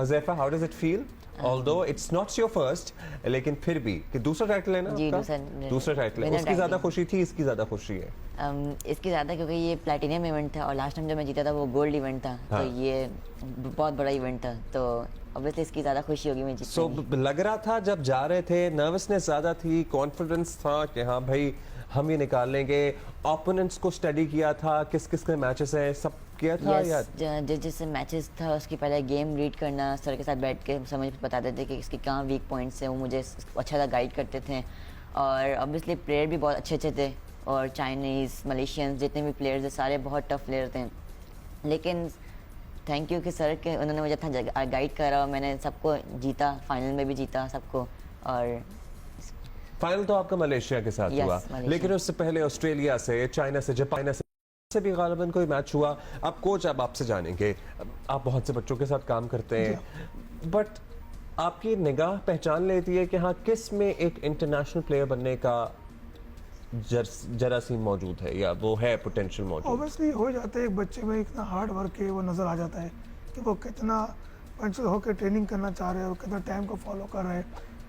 Huzaifa, how does it feel? Although it's not your first, लेकिन फिर भी कि दूसरा टाइटल है ना जी, आपका? दूसरा टाइटल है। winner उसकी ज्यादा title। खुशी थी, इसकी ज्यादा खुशी है? इसकी ज़्यादा, क्योंकि ये प्लैटिनम इवेंट था और लास्ट टाइम जब मैं जीता था वो गोल्ड इवेंट था। हाँ। तो ये बहुत बड़ा इवेंट था, तो ऑब्वियसली इसकी ज़्यादा खुशी होगी मैं सो जीतने की। लग रहा था जब जा रहे थे, नर्वसनेस ज्यादा थी, कॉन्फिडेंस था कि हाँ भाई हम ये निकाल लेंगे। ओपोनेंट्स को स्टडी किया था, किस किस के मैचेस हैं, सब किया था या? जैसे मैचेस था उसकी पहले गेम रीड करना, सर के साथ बैठ के समझ बताते थे कि इसके कहाँ वीक पॉइंट्स हैं, वो मुझे अच्छा सा गाइड करते थे। और ऑब्वियसली प्लेयर भी बहुत अच्छे अच्छे थे, और चाइनीज़, मलेशियंस, जितने भी प्लेयर्स थे सारे बहुत टफ प्लेयर थे। लेकिन थैंक यू कि सर के उन्होंने मुझे अच्छा गाइड करा और मैंने सबको जीता, फाइनल में भी जीता सबको। और फाइनल तो आपका मलेशिया के साथ Yes, हुआ, मलेशिया। लेकिन उससे पहले ऑस्ट्रेलिया से, चाइना से, जापान से भी गालिबन कोई मैच हुआ। अब कोच अब आपसे जानेंगे, आप बहुत से बच्चों के साथ काम करते हैं, बट आपकी निगाह पहचान लेती है कि हाँ किस में एक इंटरनेशनल प्लेयर बनने का जरासीम मौजूद है या वो है पोटेंशियल मौजूद? ऑब्वियसली हो जाता है, एक बच्चे में इतना हार्ड वर्क है वो नज़र आ जाता है कि वो कितना पंचुअल होकर ट्रेनिंग करना चाह रहे हैं, वो कितना टाइम को फॉलो कर रहे हैं,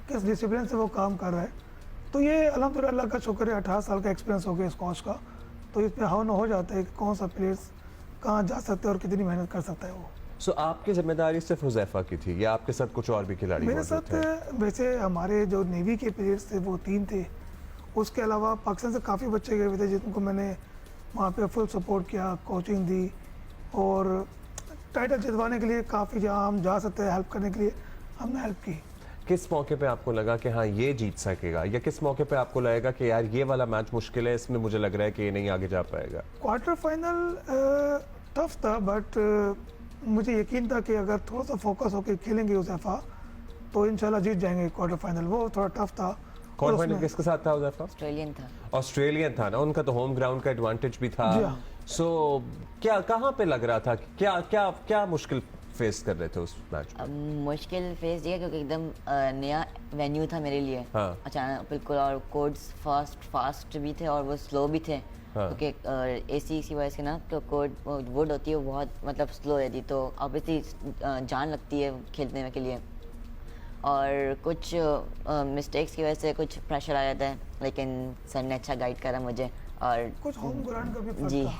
किस डिसिप्लिन से वो काम कर रहा है। तो ये अल्हम्दुलिल्लाह अल्लाह का शुक्र है, 18 साल का एक्सपीरियंस हो गया इस कोच का, तो इस पर हाव न हो जाता है कि कौन सा प्लेयर्स कहाँ जा सकते हैं और कितनी मेहनत कर सकता है वो। सो आपकी जिम्मेदारी सिर्फ हुजैफा की थी या आपके साथ कुछ और भी खिलाड़ी मेरे मौजूद साथ थे? वैसे हमारे जो नेवी के प्लेयर्स थे वो 3 थे, उसके अलावा पाकिस्तान से काफ़ी बच्चे गए हुए थे जिनको मैंने वहाँ पे फुल सपोर्ट किया, कोचिंग दी, और टाइटल जितवाने के लिए काफ़ी जहाँ हम जा सकते हैं हेल्प करने के लिए हमने हेल्प की। किस मौके पे आपको लगा कि हाँ ये जीत सकेगा, या किस मौके पे आपको लगेगा कि यार ये वाला मैच मुश्किल है, इसमें मुझे लग रहा है कि ये नहीं आगे जा पाएगा? क्वार्टर फाइनल टफ था, बट मुझे यकीन था कि अगर थोड़ा सा फोकस होकर खेलेंगे हुजैफा तो इंशाल्लाह जीत जाएंगे क्वार्टर फाइनल। वो थोड़ा टफ था। क्वार्टर फाइनल किसके साथ था हुजैफा? ऑस्ट्रेलियन था। ऑस्ट्रेलियन था ना, उनका तो होम ग्राउंड का एडवांटेज भी था। जी हाँ। सो क्या कहाँ पे लग रहा था, क्या क्या क्या मुश्किल फेस कर रहे थे उस मैच में? मुश्किल फेस ये क्योंकि एकदम नया वेन्यू था मेरे लिए। हाँ। अचानक बिल्कुल, और कोड्स फास्ट भी थे और वो स्लो भी थे। हाँ। क्योंकि AC की वजह से ना तो कोड वुड होती है वो बहुत मतलब स्लो रहती, तो ऑब्वियसली जान लगती है खेलने में के लिए, और कुछ मिस्टेक्स की वजह से कुछ प्रेशर आ जाता है, लेकिन सर ने अच्छा गाइड करा मुझे। और कुछ होम ग्राउंड का भी फर्क जी था।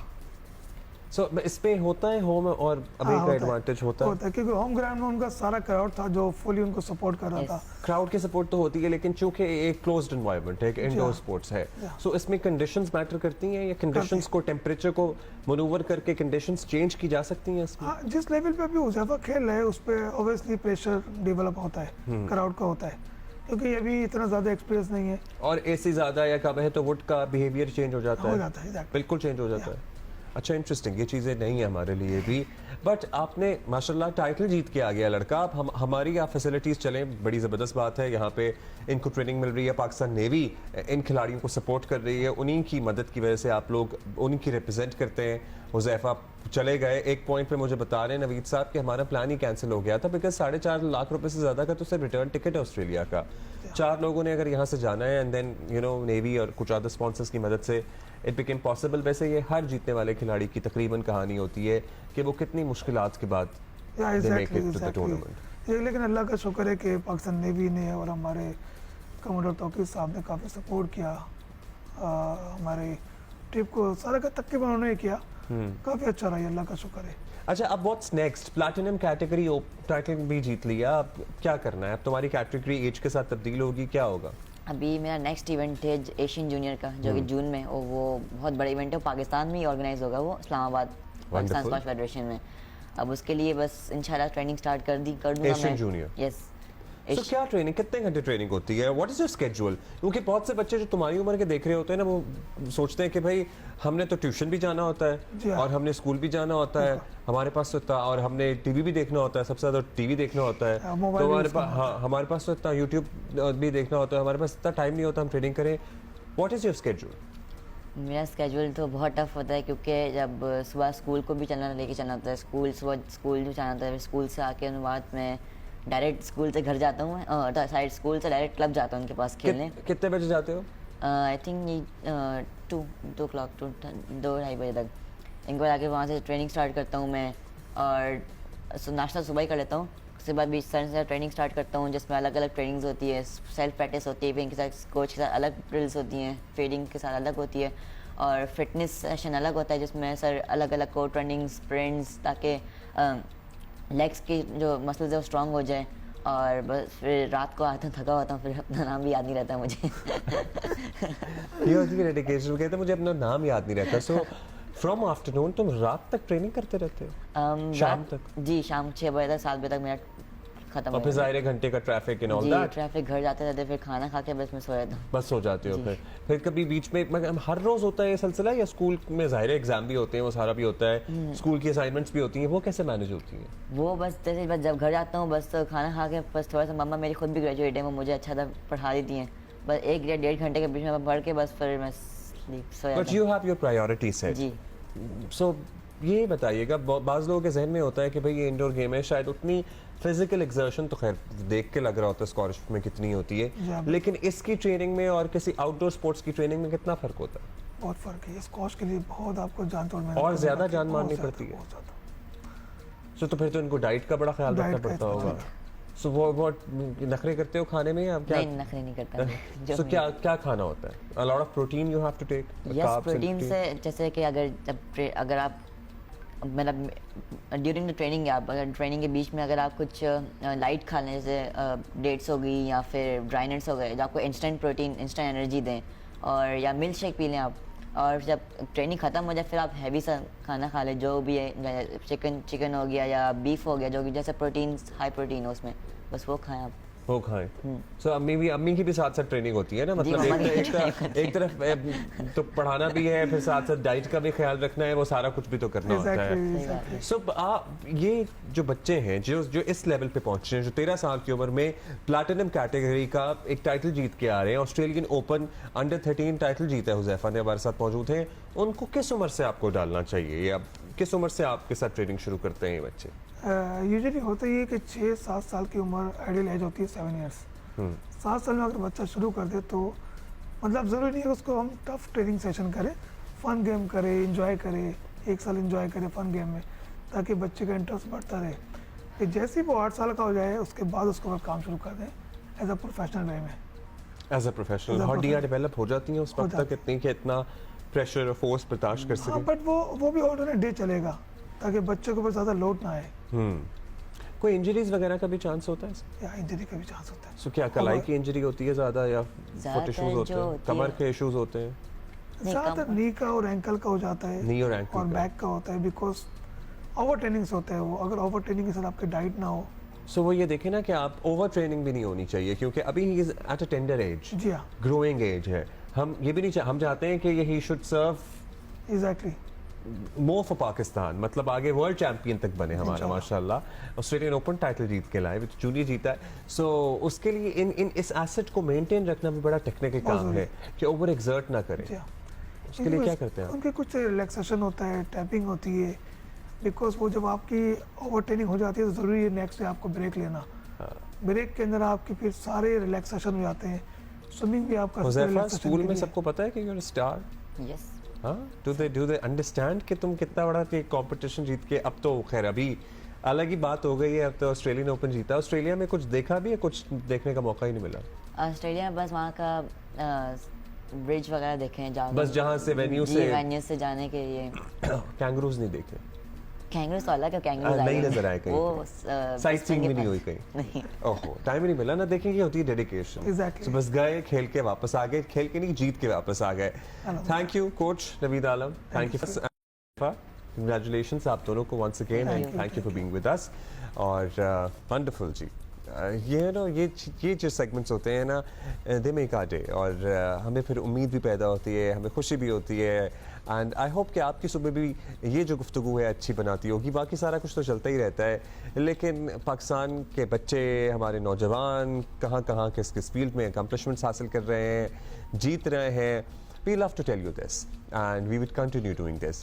सो इस पे होता है होम और अवे हाँ, का होता है। एडवांटेज होता है। क्योंकि होम ग्राउंड में उनका सारा क्राउड था जो फुली उनको सपोर्ट कर रहा Yes। था। क्राउड की सपोर्ट तो होती है, लेकिन चूंकि एक क्लोज्ड एनवायरनमेंट है, एक इंडोर हाँ। स्पोर्ट्स है, हाँ। सो इसमें कंडीशंस मैटर करती हैं, या कंडीशंस को, टेम्परेचर को मनूवर करके कंडीशंस चेंज की जा सकती हैं इसमें? हाँ, जिस लेवल पे अभी हुजैफा खेल रहे हैं उस पर ऑब्वियसली प्रेशर डेवलप होता है, क्राउड का होता है, क्योंकि अभी इतना ज़्यादा एक्सपीरियंस नहीं है। और AC ज्यादा या कम है तो वुड का बिहेवियर चेंज हो जाता हो है? जाता है, exactly। बिल्कुल चेंज हो जाता है। अच्छा, इंटरेस्टिंग, ये चीज़ें नहीं है हमारे लिए भी। बट आपने माशाल्लाह टाइटल जीत के आ गया लड़का। अब हमारी यहाँ फैसिलिटीज़ चलें, बड़ी ज़बरदस्त बात है। यहाँ पे इनको ट्रेनिंग मिल रही है, पाकिस्तान नेवी इन खिलाड़ियों को सपोर्ट कर रही है, उन्हीं की मदद की वजह से आप लोग उन्हीं की रिप्रेजेंट करते हैं। हुजैफा चले गए, एक पॉइंट पे मुझे बता रहे हैं नवीद साहब कि हमारा प्लान ही कैंसिल हो गया था, बिकॉज 4.5 लाख रुपए से ज़्यादा का तो सिर्फ रिटर्न टिकट है ऑस्ट्रेलिया का। 4 लोगों ने अगर यहाँ से जाना है, एंड देन नेवी और कुछ अदर स्पॉन्सर्स की मदद से इट बिकेम पॉसिबल। वैसे ये हर जीतने वाले खिलाड़ी की तकरीबन कहानी होती है कि वो कितनी मुश्किलात के बाद they make it to the tournament। लेकिन अल्लाह का शुक्र है कि पाकिस्तान नेवी ने और हमारे कमांडर तौकीर साहब ने काफ़ी सपोर्ट किया। हमारे ट्रिप को सारा का तकरीबन उन्होंने किया, काफ़ी अच्छा रहा, अल्लाह का शुक्र है। अच्छा, अब what's next? Platinum category title भी जीत लिया, अब क्या करना है? अब तुम्हारी कैटेगरी एज के साथ तब्दील होगी, क्या होगा? अभी मेरा नेक्स्ट इवेंट है एशियन जूनियर का, जो कि जून में, और वो बहुत बड़ा इवेंट है, पाकिस्तान में ही ऑर्गेनाइज होगा, वो इस्लामाबाद पाकिस्तान स्क्वैश फेडरेशन में। अब उसके लिए बस इंशाल्लाह ट्रेनिंग स्टार्ट कर दूंगा एशियन मैं। जूनियर? यस। So, क्या ट्रेनिंग, कितने घंटे ट्रेनिंग होती है? What is your schedule? क्योंकि बहुत से बच्चे जो तुम्हारी उम्र के देख रहे होते हैं ना, वो सोचते हैं कि भाई हमने तो ट्यूशन भी जाना होता जी है हाँ। और हमने स्कूल भी जाना होता है, हमारे पास तो इतना, और हमने टीवी भी देखना होता है, सबसे ज्यादा टीवी देखना होता है, हाँ, मोबाइल तो भी हमारे देखना पास, हाँ, हमारे पास तो इतना यूट्यूब भी देखना होता है, हमारे पास इतना टाइम नहीं होता हम ट्रेनिंग करें। What is your schedule? मेरा स्केड्यूल तो बहुत टफ होता है, क्योंकि जब सुबह स्कूल को भी लेके चलना होता है, सुबह स्कूल भी जाना होता है, फिर स्कूल से आके उनके बाद मैं डायरेक्ट स्कूल से घर जाता हूँ, साइड स्कूल से डायरेक्ट क्लब जाता हूँ उनके पास खेलने। कितने बजे जाते हो? आई थिंक 2 o'clock, 2-2:30 बजे तक। इनके बाद आके वहाँ से ट्रेनिंग स्टार्ट करता हूँ मैं, और नाश्ता सुबह ही कर लेता हूँ, उसके बाद भी सर से ट्रेनिंग स्टार्ट करता हूँ जिसमें अलग अलग ट्रेनिंग्स होती है, सेल्फ प्रैक्टिस होती है, इनके साथ कोच के साथ अलग ड्रिल्स होती हैं, फीडिंग के साथ अलग होती है, और फिटनेस सेशन अलग होता है जिसमें सर अलग अलग कोर ट्रेनिंग स्प्रिंट्स, ताकि लेग्स की जो मसल्स है वो स्ट्रॉन्ग हो जाए। और बस फिर रात को आता हूँ थका होता हूँ, फिर अपना नाम भी याद नहीं रहता मुझे। ये होती है डेडिकेशन, कहते हैं मुझे अपना नाम याद नहीं रहता। सो फ्रॉम आफ्टरनून तुम रात तक ट्रेनिंग करते रहते हो? शाम तक? जी, शाम 6 बजे तक 7 बजे तक मेरा खत्म और हो फिर जाता है। ज़ाहिर है घंटे का ट्रैफिक एंड ऑल जी, दैट, ट्रैफिक, घर जाते जाते फिर खाना खा के बस मैं सो जाता हूँ। बस हो जाते हो। फिर कभी बीच में मगर हर रोज होता है ये सिलसिला, या स्कूल में ज़ाहिर है एग्जाम भी होते हैं, वो सारा भी होता है, स्कूल की असाइनमेंट्स भी होती हैं, वो कैसे मैनेज होती हैं? वो बस जैसे बस जब घर जाता हूँ बस खाना खा के बस थोड़ा सा, मम्मा मेरी खुद भी ग्रेजुएट है, वो मुझे अच्छा था पढ़ा देती हैं, बस 1 या 1.5 घंटे के बीच में पढ़ के बस फिर मैं सो बट जाता you have your priority set. जी। सो ये बताइएगा, बाज़ लोगों के जहन में होता है कि भाई ये इंडोर गेम है, शायद उतनी फिजिकल एक्सर्शन तो खैर देख के लग रहा होता है स्कॉलरशिप में कितनी होती है, लेकिन इसकी ट्रेनिंग में और किसी आउटडोर स्पोर्ट्स की ट्रेनिंग में कितना फ़र्क होता है? बहुत फ़र्क है, स्क्वॉश के लिए बहुत आपको जान तोड़ मेहनत और करनी ज़्यादा पड़ती है, जान बहुत मारनी ज़्यादा, पड़ती है। बहुत ज़्यादा। सो तो फिर तो इनको डाइट का बड़ा ख्याल डाइट रखना का पड़ता इतना होगा। ज़्यादा। सो वो नखरे करते हो खाने में या क्या? नहीं, नखरे नहीं करता मैं। जो सो क्या क्या खाना होता है? A lot of protein you have to take? Yes, protein से जैसे कि अगर आप मतलब ड्यूरिंग द ट्रेनिंग, आप अगर ट्रेनिंग के बीच में अगर आप कुछ लाइट खा लें, जैसे डेट्स हो गई या फिर ड्राई नट्स हो गए जो आपको इंस्टेंट प्रोटीन, इंस्टेंट एनर्जी दें, और या मिल्क शेक पी लें आप, और जब ट्रेनिंग ख़त्म हो जाए फिर आप हैवी सा खाना खा लें, जो भी है, चिकन हो गया या बीफ हो गया, जो कि जैसे प्रोटीन हाई प्रोटीन हो उसमें, बस वो खाएं आप। वो खाएं। सो अम्मी की भी साथ साथ ट्रेनिंग होती है ना, मतलब मम्मा एक तरफ तो पढ़ाना भी है, फिर साथ साथ डाइट का भी ख्याल रखना है, वो सारा कुछ भी तो करना होता है। Exactly. सो ये जो बच्चे हैं जो इस लेवल पे पहुंचे हैं, जो 13 साल की उम्र में प्लैटिनम कैटेगरी का एक टाइटल जीत के आ रहे हैं, ऑस्ट्रेलियन ओपन अंडर 13 टाइटल जीता है, हुज़ैफा ने हमारे साथ मौजूद हैं, उनको किस उम्र से आपको डालना चाहिए, या किस उम्र से आपके साथ ट्रेनिंग शुरू करते हैं ये बच्चे? यूजुअली होता ही है कि 6-7 साल की उम्र आइडियल एज होती है, 7 ईयर्स। 7 साल में अगर बच्चा शुरू कर दे तो मतलब ज़रूरी नहीं है उसको हम टफ ट्रेनिंग सेशन करें, फ़न गेम करें, इंजॉय करें, 1 साल इंजॉय करें फ़न गेम में, ताकि बच्चे का इंटरेस्ट बढ़ता रहे। कि जैसे ही वो 8 साल का हो जाए उसके बाद उसको अगर काम शुरू कर दें एज अ प्रोफेशनल वे में। एज अ प्रोफेशनल हड्डियाँ डेवलप हो जाती हैं उस वक्त तक इतनी कि इतना प्रेशर और फोर्स बर्दाश्त कर हाँ, सके? बट वो भी ऑल्टरनेट डे चलेगा ताकि बच्चे के ऊपर ज़्यादा लोड ना आए, कोई इंजरीज वगैरह का भी चांस होता है? या इंजरी का भी चांस होता है। सो क्या कलाई की इंजरी होती है ज़्यादा, या फुट इश्यूज ज़्यादातर होते जो हैं, होती कमर है- के इश्यूज होते हैं? नहीं, ज़्यादातर कम- नी का और एंकल का हो जाता है, नी और एंकल और का। बैक का होता है, बिकॉज ओवर ट्रेनिंग से होता है वो। अगर ओवर ट्रेनिंग के साथ आपकी डाइट ना हो। सो वो ये देखें ना कि आप ओवर ट्रेनिंग भी नहीं होनी चाहिए, क्योंकि अभी ही is at a tender age, जी हाँ, ग्रोइंग एज है। हम ये भी नहीं हम चाहते हैं कि he should serve exactly. More for Pakistan, मतलब आगे वर्ल्ड चैंपियन तक बने हमारा, माशाल्लाह ऑस्ट्रेलियन ओपन टाइटल जीत के लाए, विच जूनियर जीता है। सो उसके लिए इन इस एसेट को मेंटेन रखना भी बड़ा टेक्निकल काम है कि ओवर एक्सर्ट ना करें। जी हाँ, उसके लिए क्या करते हैं आप? उनके कुछ रिलैक्सेशन होता है, टैपिंग होती है, बिकॉज वो जब आपकी ओवर ट्रेनिंग हो जाती है तो ज़रूरी है नेक्स्ट डे आपको ब्रेक लेना। ब्रेक के अंदर आपके फिर सारे रिलैक्सेशन हो जाते हैं, स्विमिंग भी आप कर सकते हैं हुज़ैफा, relaxation स्कूल के में लिए। सबको पता है कि यू आर स्टार? यस, हाँ, डू दे अंडरस्टैंड कि तुम कितना बड़ा कंपटीशन जीत के, अब तो खैर अभी अलग ही बात हो गई है, अब तो ऑस्ट्रेलियन ओपन जीता। ऑस्ट्रेलिया में कुछ देखा भी है? कुछ देखने का मौका ही नहीं मिला? ऑस्ट्रेलिया में बस वहाँ का ब्रिज वगैरह देखे हैं, जहाँ बस जहाँ से वेन्यू जी, से वेन्यू से जाने के लिए। कैंगरूज नहीं देखे? कैंगरूज तो अलग है, कैंगरूज नहीं नजर आए कहीं वो साइट सीइंग भी नहीं हुई कहीं? नहीं। ओहो, टाइम ही नहीं मिला ना, देखने की होती है डेडिकेशन। Exactly. तो बस गए, खेल के वापस आ गए, खेल के नहीं जीत के वापस आ गए। Thank you coach Naveed Alam, thank you, congratulations आप दोनों को once again, and thank you for being with us. और वंडरफुल जी, ये ना ये जो सेगमेंट्स होते हैं ना, दे मेक आवर डे, और हमें फिर उम्मीद भी पैदा होती है, हमें खुशी भी होती है, एंड आई होप कि आपकी सुबह भी ये जो गुफ्तगू है अच्छी बनाती होगी। बाकी सारा कुछ तो चलता ही रहता है, लेकिन पाकिस्तान के बच्चे, हमारे नौजवान कहाँ कहाँ किस किस फील्ड में अकम्पलिशमेंट्स हासिल कर रहे हैं, जीत रहे हैं, we love to tell you this and we will continue doing this.